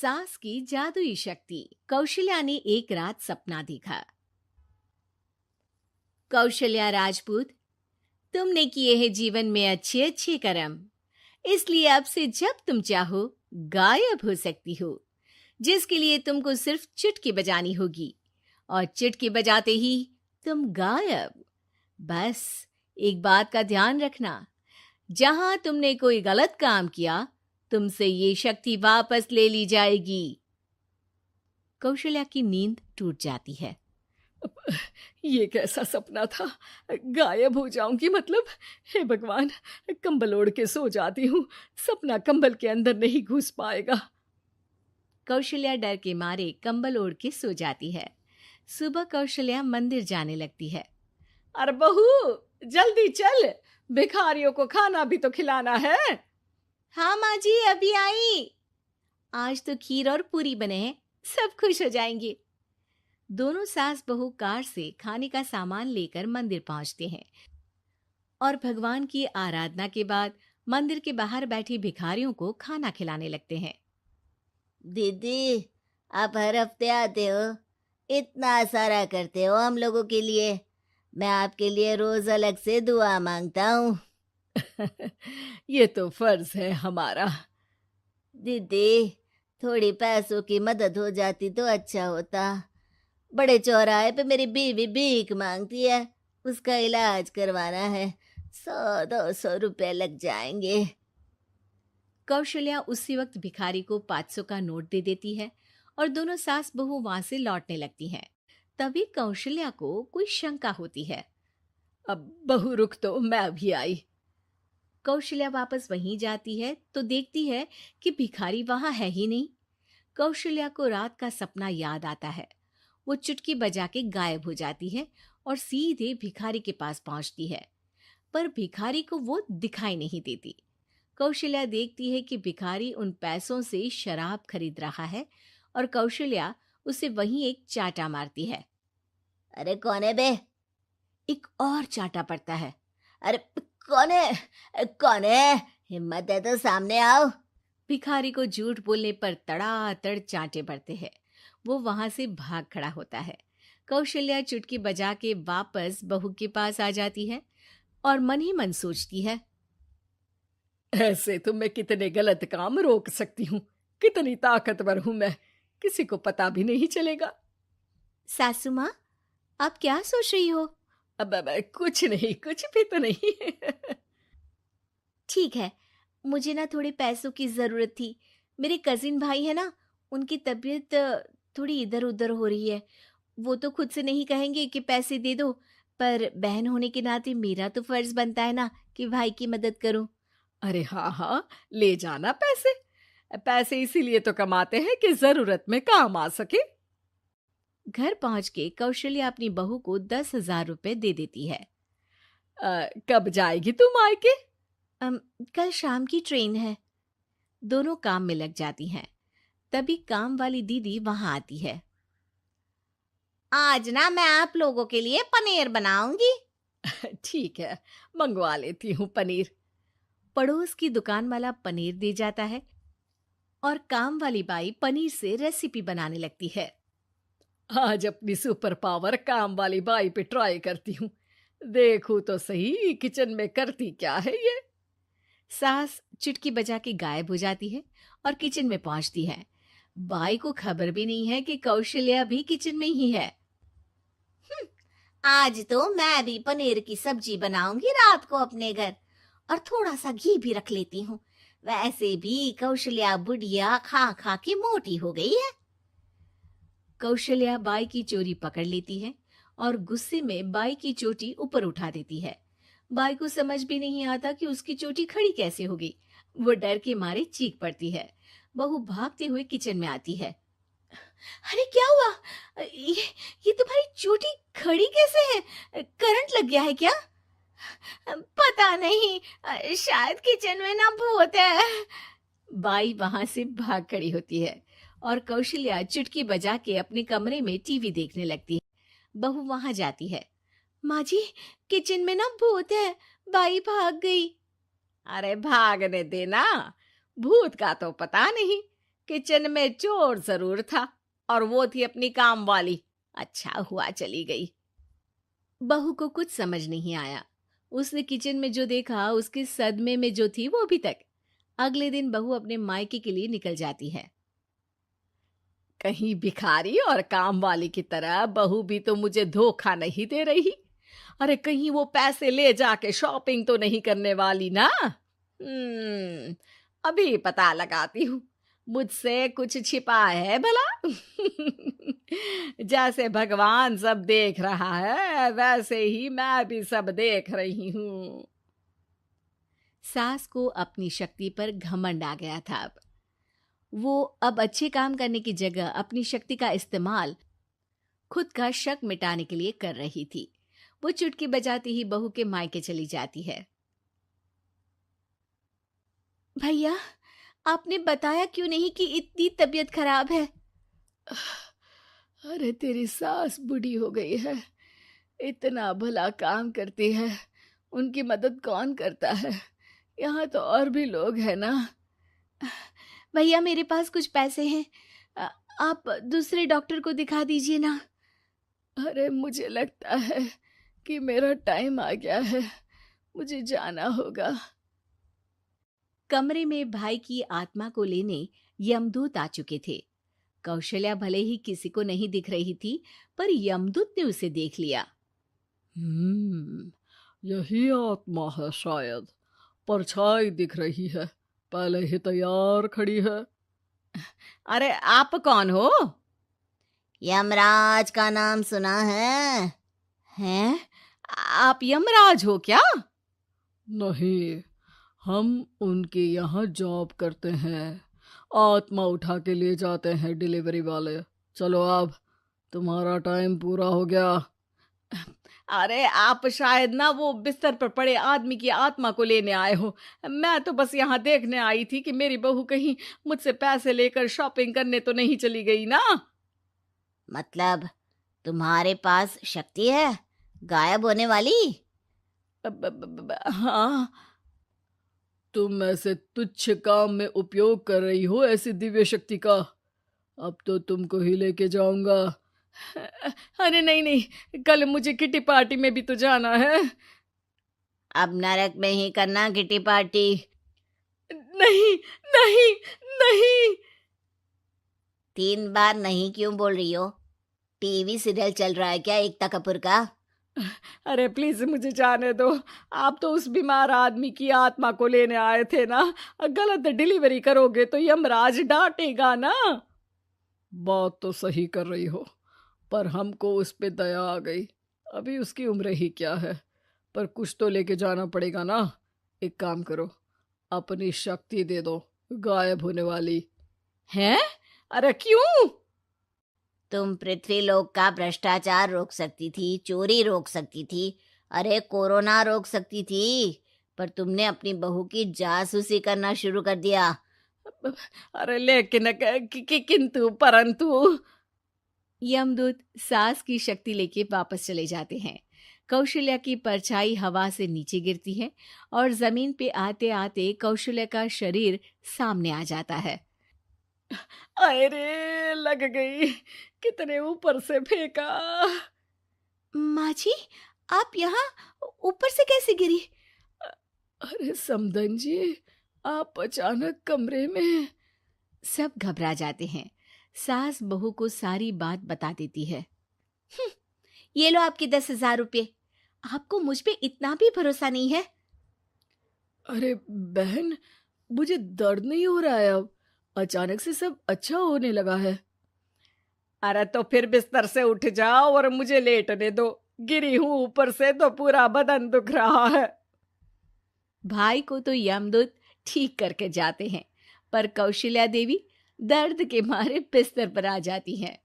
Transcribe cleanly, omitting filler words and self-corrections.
सास की जादुई शक्ति। कौशल्या ने एक रात सपना देखा। कौशल्या राजपूत, तुमने किए हैं जीवन में अच्छे अच्छे कर्म, इसलिए अब से जब तुम चाहो गायब हो सकती हो, जिसके लिए तुमको सिर्फ चुटकी बजानी होगी और चुटकी बजाते ही तुम गायब। बस एक बात का ध्यान रखना, जहां तुमने कोई गलत काम किया तुमसे ये शक्ति वापस ले ली जाएगी। कौशल्या की नींद टूट जाती है। ये कैसा सपना था? गायब हो जाऊंगी मतलब? हे भगवान, कंबल ओढ़ के सो जाती हूँ, सपना कंबल के अंदर नहीं घुस पाएगा। कौशल्या डर के मारे कंबल ओढ़ के सो जाती है। सुबह कौशल्या मंदिर जाने लगती है। अरे बहू, जल्दी चल, भिखारियों को खाना भी तो खिलाना है। हाँ माँ जी, अभी आई। आज तो खीर और पूरी बने हैं, सब खुश हो जाएंगे। दोनों सास बहू कार से खाने का सामान लेकर मंदिर पहुंचते हैं और भगवान की आराधना के बाद मंदिर के बाहर बैठे भिखारियों को खाना खिलाने लगते हैं। दीदी, आप हर हफ्ते आते हो, इतना सारा करते हो हम लोगों के लिए। मैं आपके लिए रोज अलग से दुआ मांगता हूँ। ये तो फर्ज है हमारा। दीदी, थोड़ी पैसों की मदद हो जाती तो अच्छा होता। बड़े चौराहे पे मेरी बीवी भीख मांगती है, उसका इलाज करवाना है, 100-200 रुपए लग जाएंगे। कौशल्या उसी वक्त भिखारी को 500 का नोट दे देती है और दोनों सास बहू वहां से लौटने लगती हैं। तभी कौशल्या को कोई शंका होती है। अब बहू रुक, तो मैं अभी आई। कौशल्या वापस वहीं जाती है तो देखती है कि भिखारी वहां है ही नहीं। कौशल्या को रात का सपना याद आता है। वो चुटकी बजा के गायब हो जाती है और सीधे भिखारी के पास पहुंचती है, पर भिखारी को वो दिखाई नहीं देती। कौशल्या देखती है कि भिखारी उन पैसों से शराब खरीद रहा है और कौशल्या उसे वहीं एक चाटा मारती है। अरे कौन है बे? एक और चाटा पड़ता है। अरे कौन है? कौन है? हिम्मत है तो सामने आओ। भिखारी को झूठ बोलने पर तड़ातड़ चांटे पड़ते हैं। वो वहां से भाग खड़ा होता है। कौशल्या चुटकी बजा के वापस बहू के पास आ जाती है और मन ही मन सोचती है, ऐसे तो मैं कितने गलत काम रोक सकती हूँ, कितनी ताकतवर हूँ मैं, किसी को पता भी नहीं चलेगा। सासू माँ, आप क्या सोच रही हो? अब कुछ नहीं, कुछ भी तो नहीं। ठीक है, मुझे ना थोड़े पैसों की जरूरत थी। मेरे कजिन भाई है ना, उनकी तबीयत थोड़ी इधर उधर हो रही है। वो तो खुद से नहीं कहेंगे कि पैसे दे दो, पर बहन होने के नाते मेरा तो फर्ज बनता है ना कि भाई की मदद करूं। अरे हाँ हाँ, ले जाना पैसे। पैसे इसीलिए तो कमाते हैं कि जरूरत में काम आ सके। घर पहुंच के कौशल्या अपनी बहू को 10,000 रुपए दे देती है। कब जाएगी तुम मायके? कल शाम की ट्रेन है। दोनों काम में लग जाती हैं। तभी काम वाली दीदी वहां आती है। आज ना मैं आप लोगों के लिए पनीर बनाऊंगी। ठीक है, मंगवा लेती हूँ पनीर। पड़ोस की दुकान वाला पनीर दे जाता है और काम वाली बाई पनीर से रेसिपी बनाने लगती है। आज अपनी सुपर पावर काम वाली बाई पे ट्राई करती हूँ, देखूं तो सही किचन में करती क्या है ये। सास चुटकी बजा के गायब हो जाती है और किचन में पहुंचती है। बाई को खबर भी नहीं है कि कौशल्या भी किचन में ही है। आज तो मैं भी पनीर की सब्जी बनाऊंगी रात को अपने घर, और थोड़ा सा घी भी रख लेती हूँ। वैसे भी कौशल्या बुढ़िया खा खा के मोटी हो गई है। कौशल्या बाई की चोरी पकड़ लेती है और गुस्से में बाई की चोटी ऊपर उठा देती है। बाई को समझ भी नहीं आता कि उसकी चोटी खड़ी कैसे हो गई। वो डर के मारे चीख पड़ती है। बहू भागते हुए किचन में आती है। अरे क्या हुआ? ये तुम्हारी चोटी खड़ी कैसे है? करंट लग गया है क्या? पता नहीं, शायद किचन में ना भूत है। बाई वहां से भाग खड़ी होती है और कौशल्या चुटकी बजा के अपने कमरे में टीवी देखने लगती है। बहू वहां जाती है। माँ जी, किचन में ना भूत है, बाई भाग गई। अरे भागने देना, भूत का तो पता नहीं, किचन में चोर जरूर था और वो थी अपनी काम वाली। अच्छा हुआ चली गई। बहू को कुछ समझ नहीं आया। उसने किचन में जो देखा उसके सदमे में जो थी वो अभी तक। अगले दिन बहू अपने मायके के लिए निकल जाती है। कहीं भिखारी और काम वाली की तरह बहू भी तो मुझे धोखा नहीं दे रही। अरे कहीं वो पैसे ले जाके शॉपिंग तो नहीं करने वाली ना। अभी पता लगाती हूँ मुझसे कुछ छिपा है भला। जैसे भगवान सब देख रहा है वैसे ही मैं भी सब देख रही हूँ। सास को अपनी शक्ति पर घमंड आ गया था। वो अब अच्छे काम करने की जगह अपनी शक्ति का इस्तेमाल खुद का शक मिटाने के लिए कर रही थी। वो चुटकी बजाती ही बहू के मायके चली जाती है। भैया, आपने बताया क्यों नहीं कि इतनी तबीयत खराब है? अरे तेरी सास बूढ़ी हो गई है, इतना भला काम करती है, उनकी मदद कौन करता है? यहाँ तो और भी लोग हैं ना। भैया, मेरे पास कुछ पैसे हैं, आप दूसरे डॉक्टर को दिखा दीजिए ना। अरे मुझे लगता है कि मेरा टाइम आ गया है, मुझे जाना होगा। कमरे में भाई की आत्मा को लेने यमदूत आ चुके थे। कौशल्या भले ही किसी को नहीं दिख रही थी, पर यमदूत ने उसे देख लिया। यही आत्मा है शायद, परछाई दिख रही है, पहले ही तैयार खड़ी है। अरे आप कौन हो? यमराज का नाम सुना है? हैं? आप यमराज हो क्या? नहीं, हम उनके यहाँ जॉब करते हैं, आत्मा उठा के ले जाते हैं डिलीवरी वाले। चलो अब तुम्हारा टाइम पूरा हो गया। अरे आप शायद ना वो बिस्तर पर पड़े आदमी की आत्मा को लेने आए हो। मैं तो बस यहाँ देखने आई थी कि मेरी बहू कहीं मुझसे पैसे लेकर शॉपिंग करने तो नहीं चली गई ना। मतलब तुम्हारे पास शक्ति है गायब होने वाली? हाँ। तुम ऐसे तुच्छ काम में उपयोग कर रही हो ऐसी दिव्य शक्ति का। अब तो तुमको ही लेके जाऊंगा। अरे नहीं नहीं, कल मुझे किटी पार्टी में भी तो जाना है। अब नरक में ही करना किटी पार्टी। नहीं नहीं नहीं। 3 बार नहीं क्यों बोल रही हो? टीवी सीरियल चल रहा है क्या एकता कपूर का? अरे प्लीज मुझे जाने दो। आप तो उस बीमार आदमी की आत्मा को लेने आए थे ना। गलत डिलीवरी करोगे तो यमराज डांटेगा ना। बात तो सही कर रही हो, पर हमको उस पे दया आ गई। अभी उसकी उम्र ही क्या है, पर कुछ तो लेके जाना पड़ेगा ना। एक काम करो, अपनी शक्ति दे दो, गायब होने वाली। हैं? अरे क्यों? तुम पृथ्वी लोक का भ्रष्टाचार रोक सकती थी, चोरी रोक सकती थी, अरे कोरोना रोक सकती थी, पर तुमने अपनी बहू की जासूसी करना शुरू कर दिया। अरे लेकिन किंतु परंतु। यमदूत सास की शक्ति लेके वापस चले जाते हैं। कौशल्या की परछाई हवा से नीचे गिरती है और जमीन पे आते आते कौशल्या का शरीर सामने आ जाता है। अरे लग गई, कितने ऊपर से फेंका। माँ जी, आप यहाँ ऊपर से कैसे गिरी? अरे समधन जी, आप अचानक कमरे में। सब घबरा जाते हैं। सास बहू को सारी बात बता देती है। ये लो आपके 10,000 रुपये। आपको मुझ पे इतना भी भरोसा नहीं है? अरे बहन, मुझे दर्द नहीं हो रहा है, अब अचानक से सब अच्छा होने लगा है। अरे तो फिर बिस्तर से उठ जाओ और मुझे लेटने दो। गिरी हूं ऊपर से तो पूरा बदन दुख रहा है। भाई को तो यमदूत ठीक करके जाते हैं, पर कौशल्या देवी दर्द के मारे बिस्तर पर आ जाती हैं।